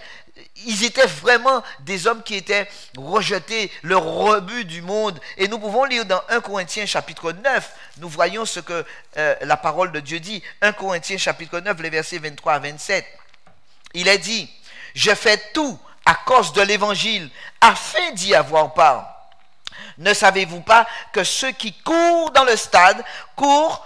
Ils étaient vraiment des hommes qui étaient rejetés, le rebut du monde. Et nous pouvons lire dans 1 Corinthiens chapitre 9, nous voyons ce que la parole de Dieu dit. 1 Corinthiens chapitre 9, les versets 23 à 27. Il est dit, je fais tout à cause de l'évangile, afin d'y avoir part. Ne savez-vous pas que ceux qui courent dans le stade courent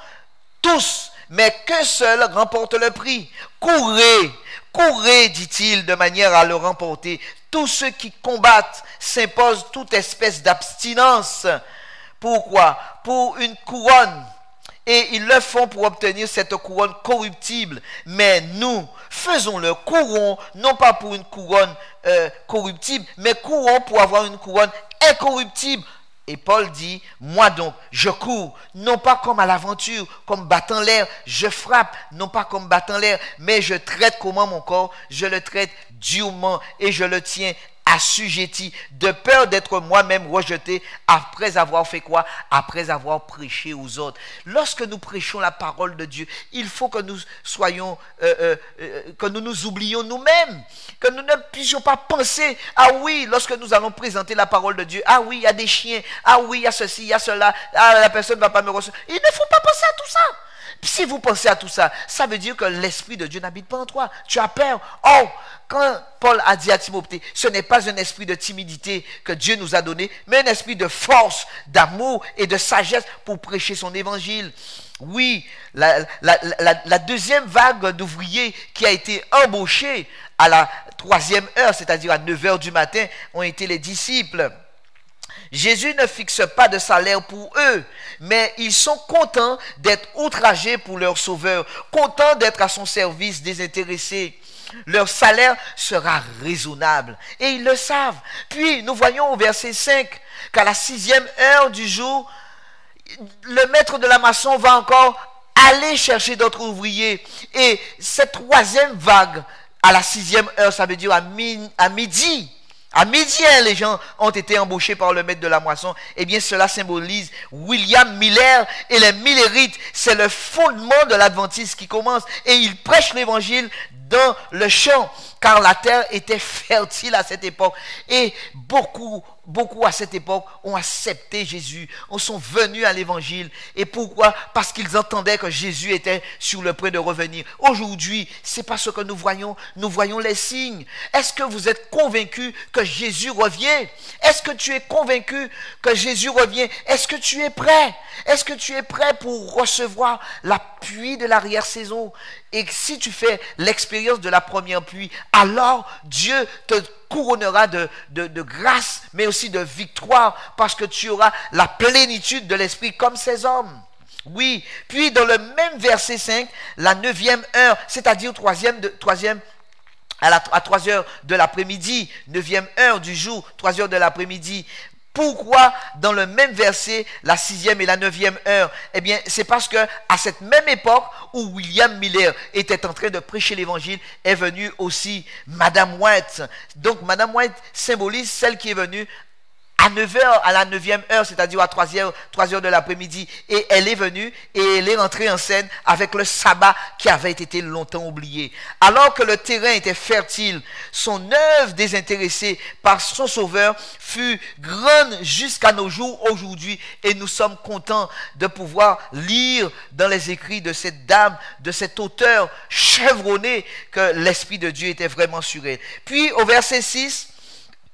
tous, mais qu'un seul remporte le prix? Courez! Courez, dit-il, de manière à le remporter. Tous ceux qui combattent s'imposent toute espèce d'abstinence. Pourquoi? Pour une couronne. Et ils le font pour obtenir cette couronne corruptible. Mais nous, faisons-le, courons, non pas pour une couronne corruptible, mais courons pour avoir une couronne incorruptible. Et Paul dit, moi donc, je cours, non pas comme à l'aventure, comme battant l'air, je frappe, non pas comme battant l'air, mais je traite comment mon corps, je le traite durement et je le tiens assujetti, de peur d'être moi-même rejeté après avoir fait quoi? Après avoir prêché aux autres. Lorsque nous prêchons la parole de Dieu, il faut que nous soyons, que nous nous oublions nous-mêmes, que nous ne puissions pas penser, ah oui, lorsque nous allons présenter la parole de Dieu, ah oui, il y a des chiens, ah oui, il y a ceci, il y a cela, ah la personne ne va pas me recevoir. Il ne faut pas penser à tout ça. Si vous pensez à tout ça, ça veut dire que l'Esprit de Dieu n'habite pas en toi. Tu as peur. Oh, quand Paul a dit à Timothée, ce n'est pas un esprit de timidité que Dieu nous a donné, mais un esprit de force, d'amour et de sagesse pour prêcher son évangile. Oui, la deuxième vague d'ouvriers qui a été embauchée à la 3e heure, c'est-à-dire à 9 heures du matin, ont été les disciples. Jésus ne fixe pas de salaire pour eux, mais ils sont contents d'être outragés pour leur sauveur, contents d'être à son service désintéressé. Leur salaire sera raisonnable et ils le savent. Puis nous voyons au verset 5 qu'à la 6e heure du jour, le maître de la maçon va encore aller chercher d'autres ouvriers. Et cette 3e vague, à la 6e heure, ça veut dire à midi. À midi, les gens ont été embauchés par le maître de la moisson. Eh bien, cela symbolise William Miller et les Millerites. C'est le fondement de l'adventisme qui commence. Et ils prêchent l'évangile dans le champ, car la terre était fertile à cette époque. Et beaucoup à cette époque ont accepté Jésus, sont venus à l'évangile. Et pourquoi? Parce qu'ils entendaient que Jésus était sur le point de revenir. Aujourd'hui, c'est pas ce que nous voyons les signes. Est-ce que vous êtes convaincus que Jésus revient? Est-ce que tu es convaincu que Jésus revient? Est-ce que tu es prêt? Est-ce que tu es prêt pour recevoir la pluie de l'arrière-saison? Et si tu fais l'expérience de la première pluie, alors Dieu te couronnera de grâce, mais aussi de victoire, parce que tu auras la plénitude de l'esprit comme ces hommes. Oui, puis dans le même verset 5, la 9e heure, c'est-à-dire à 3 heures de l'après-midi, 9e heure du jour, 3 heures de l'après-midi. Pourquoi dans le même verset, la 6e et la 9e heure? Eh bien, c'est parce que à cette même époque où William Miller était en train de prêcher l'évangile, est venue aussi Madame White. Donc, Madame White symbolise celle qui est venue à 9 heures, à la 9e heure, c'est-à-dire à 3 heures de l'après-midi. Et elle est venue et elle est rentrée en scène avec le sabbat qui avait été longtemps oublié. Alors que le terrain était fertile, son œuvre désintéressée par son sauveur fut grande jusqu'à nos jours aujourd'hui. Et nous sommes contents de pouvoir lire dans les écrits de cette dame, de cet auteur chevronné, que l'Esprit de Dieu était vraiment sur elle. Puis au verset 6,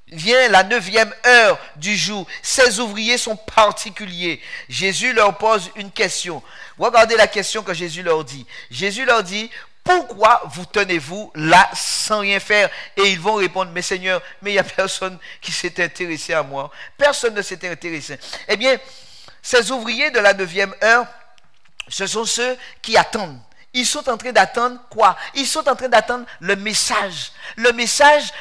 vient la 9e heure du jour. Ces ouvriers sont particuliers. Jésus leur pose une question. Regardez la question que Jésus leur dit. Jésus leur dit, pourquoi vous tenez-vous là sans rien faire? Et ils vont répondre, mais Seigneur, mais il n'y a personne qui s'est intéressé à moi. Personne ne s'est intéressé. Eh bien, ces ouvriers de la 9e heure, ce sont ceux qui attendent. Ils sont en train d'attendre quoi? Ils sont en train d'attendre le message. Le message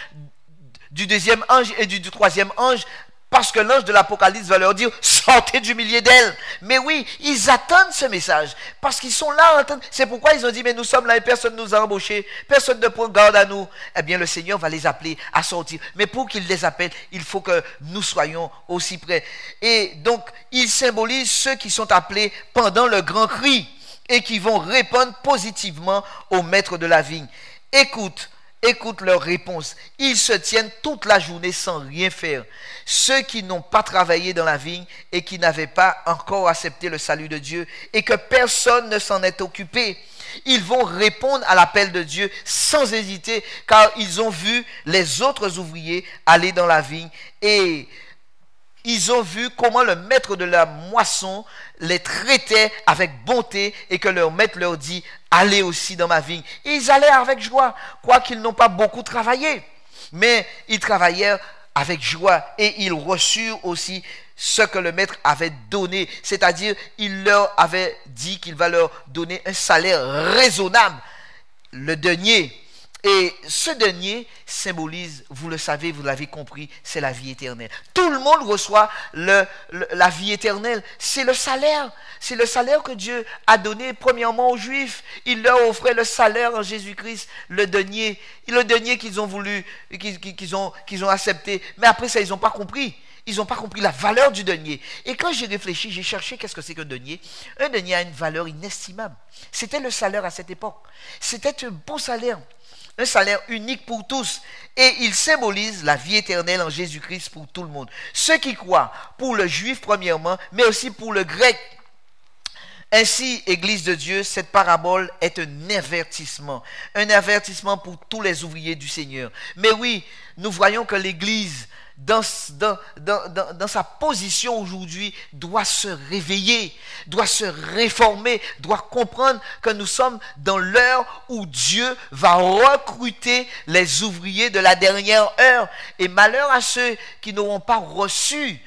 du 2e ange et du 3e ange, parce que l'ange de l'Apocalypse va leur dire, sortez du milieu d'elle. Mais oui, ils attendent ce message, parce qu'ils sont là à attendre. C'est pourquoi ils ont dit, mais nous sommes là et personne ne nous a embauchés, personne ne prend garde à nous. Eh bien, le Seigneur va les appeler à sortir. Mais pour qu'il les appelle, il faut que nous soyons aussi prêts. Et donc, ils symbolisent ceux qui sont appelés pendant le grand cri et qui vont répondre positivement au maître de la vigne. Écoute leur réponse. Ils se tiennent toute la journée sans rien faire. Ceux qui n'ont pas travaillé dans la vigne et qui n'avaient pas encore accepté le salut de Dieu et que personne ne s'en est occupé, ils vont répondre à l'appel de Dieu sans hésiter, car ils ont vu les autres ouvriers aller dans la vigne et ils ont vu comment le maître de la moisson les traitait avec bonté et que leur maître leur dit, allez aussi dans ma vigne. Et ils allaient avec joie, quoiqu'ils n'ont pas beaucoup travaillé. Mais ils travaillèrent avec joie et ils reçurent aussi ce que le maître avait donné. C'est-à-dire, il leur avait dit qu'il va leur donner un salaire raisonnable, le denier. Et ce denier symbolise, vous le savez, vous l'avez compris, c'est la vie éternelle. Tout le monde reçoit la vie éternelle. C'est le salaire. C'est le salaire que Dieu a donné premièrement aux Juifs. Il leur offrait le salaire en Jésus-Christ, le denier qu'ils ont voulu, qu'ils ont accepté. Mais après ça, ils n'ont pas compris. Ils n'ont pas compris la valeur du denier. Et quand j'ai réfléchi, j'ai cherché qu'est-ce que c'est qu'un denier. Un denier a une valeur inestimable. C'était le salaire à cette époque. C'était un beau salaire. Un salaire unique pour tous. Et il symbolise la vie éternelle en Jésus-Christ pour tout le monde. Ceux qui croient, pour le juif premièrement, mais aussi pour le grec. Ainsi, Église de Dieu, cette parabole est un avertissement pour tous les ouvriers du Seigneur. Mais oui, nous voyons que l'Église, dans sa position aujourd'hui, doit se réveiller, doit se réformer, doit comprendre que nous sommes dans l'heure où Dieu va recruter les ouvriers de la dernière heure. Et malheur à ceux qui n'auront pas reçu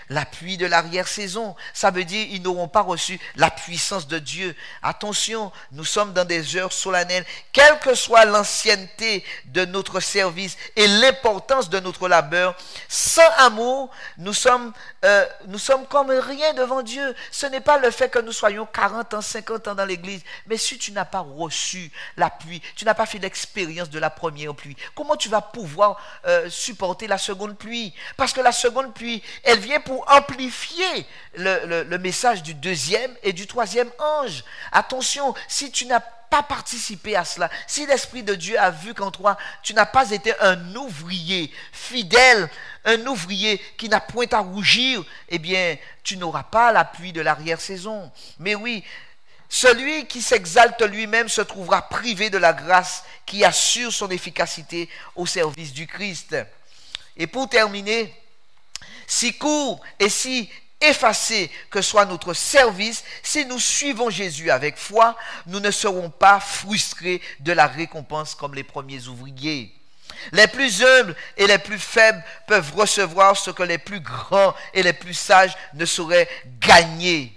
l'appui de l'arrière-saison. Ça veut dire ils n'auront pas reçu la puissance de Dieu. Attention, nous sommes dans des heures solennelles. Quelle que soit l'ancienneté de notre service et l'importance de notre labeur, sans amour, nous sommes comme rien devant Dieu. Ce n'est pas le fait que nous soyons 40 ans, 50 ans dans l'église, mais si tu n'as pas reçu la pluie, tu n'as pas fait l'expérience de la première pluie, comment tu vas pouvoir supporter la seconde pluie? Parce que la seconde pluie, elle vient pour amplifier le message du deuxième et du troisième ange. Attention, si tu n'as pas participer à cela, si l'Esprit de Dieu a vu qu'en toi, tu n'as pas été un ouvrier fidèle, un ouvrier qui n'a point à rougir, eh bien, tu n'auras pas l'appui de l'arrière-saison. Mais oui, celui qui s'exalte lui-même se trouvera privé de la grâce qui assure son efficacité au service du Christ. Et pour terminer, si court et si effacé que soit notre service, si nous suivons Jésus avec foi, nous ne serons pas frustrés de la récompense comme les premiers ouvriers. Les plus humbles et les plus faibles peuvent recevoir ce que les plus grands et les plus sages ne sauraient gagner.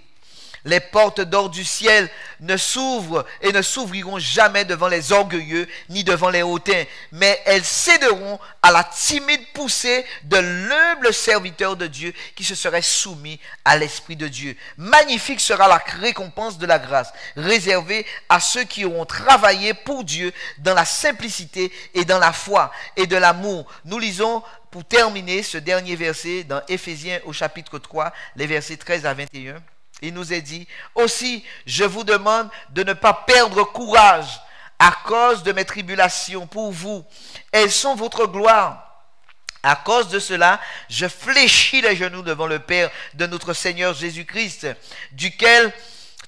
Les portes d'or du ciel ne s'ouvrent et ne s'ouvriront jamais devant les orgueilleux ni devant les hautains, mais elles céderont à la timide poussée de l'humble serviteur de Dieu qui se serait soumis à l'Esprit de Dieu. Magnifique sera la récompense de la grâce, réservée à ceux qui auront travaillé pour Dieu dans la simplicité et dans la foi et de l'amour. Nous lisons pour terminer ce dernier verset dans Éphésiens au chapitre 3, les versets 13 à 21. Il nous est dit, aussi je vous demande de ne pas perdre courage à cause de mes tribulations pour vous. Elles sont votre gloire. À cause de cela, je fléchis les genoux devant le Père de notre Seigneur Jésus-Christ, duquel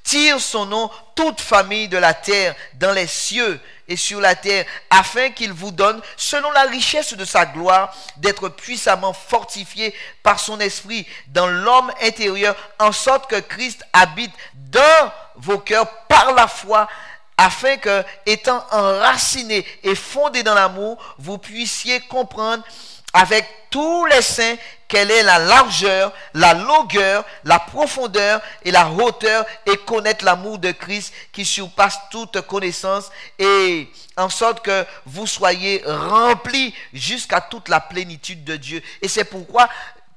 tire son nom toute famille de la terre, dans les cieux et sur la terre, afin qu'il vous donne, selon la richesse de sa gloire, d'être puissamment fortifié par son esprit dans l'homme intérieur, en sorte que Christ habite dans vos cœurs par la foi, afin que, étant enracinés et fondés dans l'amour, vous puissiez comprendre avec tous les saints quelle est la largeur, la longueur, la profondeur et la hauteur, et connaître l'amour de Christ qui surpasse toute connaissance, et en sorte que vous soyez remplis jusqu'à toute la plénitude de Dieu. Et c'est pourquoi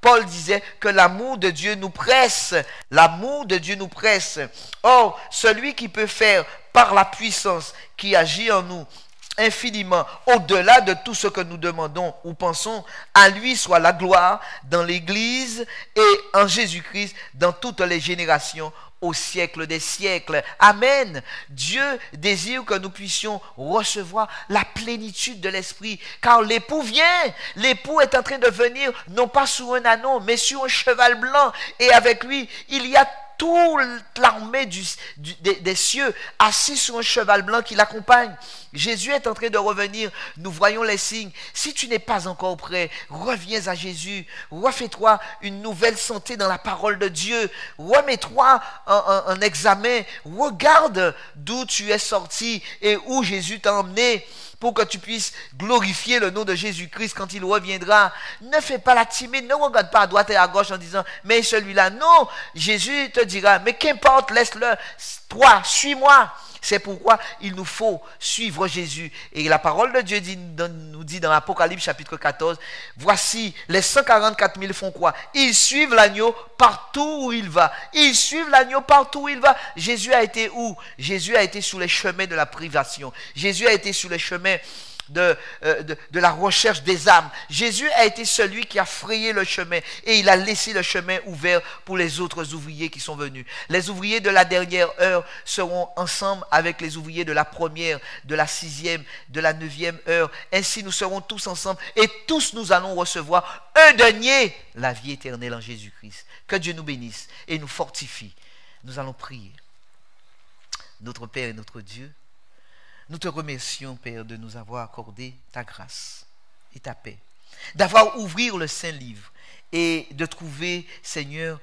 Paul disait que l'amour de Dieu nous presse. L'amour de Dieu nous presse. Or, celui qui peut faire par la puissance qui agit en nous infiniment au-delà de tout ce que nous demandons ou pensons, à lui soit la gloire dans l'Église et en Jésus-Christ dans toutes les générations au siècle des siècles. Amen. Dieu désire que nous puissions recevoir la plénitude de l'Esprit, car l'époux vient. L'époux est en train de venir, non pas sur un ânon, mais sur un cheval blanc, et avec lui, il y a toute l'armée des cieux assis sur un cheval blanc qui l'accompagne. Jésus est en train de revenir. Nous voyons les signes. Si tu n'es pas encore prêt, reviens à Jésus. Refais-toi une nouvelle santé dans la parole de Dieu. Remets-toi en examen. Regarde d'où tu es sorti et où Jésus t'a emmené. pour que tu puisses glorifier le nom de Jésus-Christ quand il reviendra. Ne fais pas la timide, ne regarde pas à droite et à gauche en disant, mais celui-là, non, Jésus te dira, mais qu'importe, laisse-le, toi, suis-moi. C'est pourquoi il nous faut suivre Jésus. Et la parole de Dieu nous dit dans Apocalypse chapitre 14, voici les 144 000 font quoi? Ils suivent l'agneau partout où il va. Ils suivent l'agneau partout où il va. Jésus a été où? Jésus a été sur les chemins de la privation. Jésus a été sur les chemins de la recherche des âmes. Jésus a été celui qui a frayé le chemin et il a laissé le chemin ouvert pour les autres ouvriers qui sont venus. Les ouvriers de la dernière heure seront ensemble avec les ouvriers de la première, de la 6e, de la 9e heure. Ainsi nous serons tous ensemble et tous nous allons recevoir un denier, la vie éternelle en Jésus-Christ. Que Dieu nous bénisse et nous fortifie. Nous allons prier. Notre Père et notre Dieu, nous te remercions, Père, de nous avoir accordé ta grâce et ta paix, d'avoir ouvert le Saint-Livre et de trouver, Seigneur,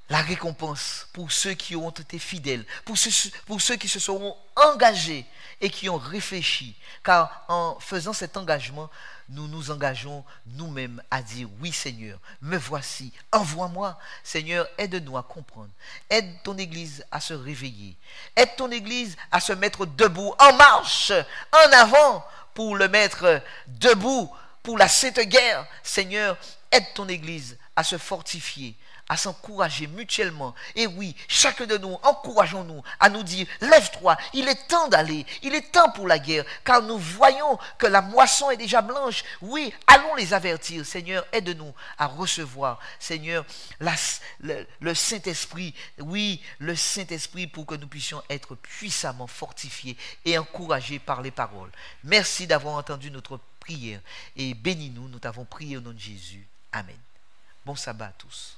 la récompense pour ceux qui ont été fidèles, pour ceux qui se seront engagés et qui ont réfléchi. Car en faisant cet engagement, nous nous engageons nous-mêmes à dire, oui Seigneur, me voici, envoie-moi. Seigneur, aide-nous à comprendre. Aide ton Église à se réveiller. Aide ton Église à se mettre debout, en marche, en avant, pour le mettre debout, pour la sainte guerre. Seigneur, aide ton Église à se fortifier, à s'encourager mutuellement. Et oui, chacun de nous, encourageons-nous à nous dire, lève-toi, il est temps d'aller, il est temps pour la guerre, car nous voyons que la moisson est déjà blanche. Oui, allons les avertir. Seigneur, aide-nous à recevoir, Seigneur, le Saint-Esprit, oui, le Saint-Esprit, pour que nous puissions être puissamment fortifiés et encouragés par les paroles. Merci d'avoir entendu notre prière et bénis-nous, nous t'avons prié au nom de Jésus. Amen. Bon sabbat à tous.